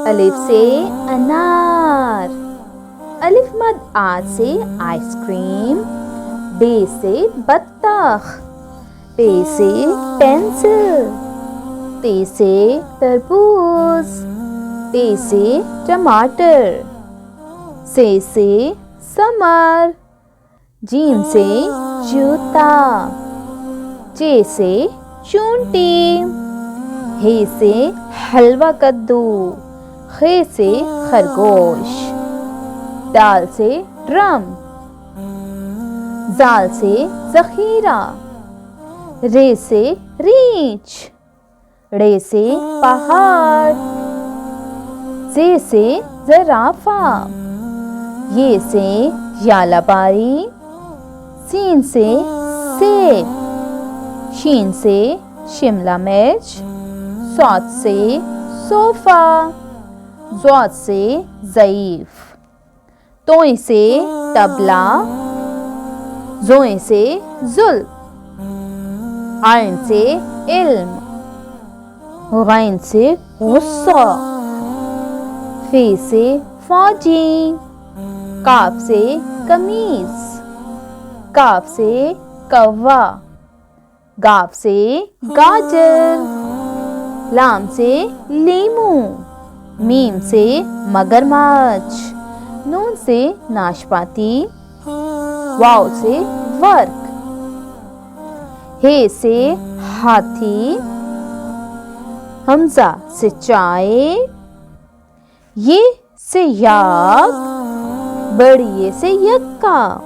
अलिफ से अनार। अलिफ मद आ से आइसक्रीम। बे से बत्तख। पे से पेंसिल। ते से तरबूज। ते से टमाटर। से समर। जीम से जूता। चे से चूंटी। हे से हलवा कद्दू। खे से खरगोश। दाल से ड्रम। जाल से जखीरा। रे से रीछ। रे से पहाड़। से जराफा। ये से यालाबारी। सीन से सेब। शीन से शिमला मिर्च। सौत से सोफा। ज़ौद से ज़ईफ। तोई से तबला। ज़ोए से ज़ुल्फ़। आइन से इल्म। गैन से गुस्सा। फे से फौजी। काफ से कमीज। काफ से कौवा। गाफ से गाजर। लाम से लीमू। मीम से मगरमच्छ। नून से नाशपाती। वाव से वर्क। हे से हाथी। हमजा से चाय। ये से याक। बड़िए से यक्का।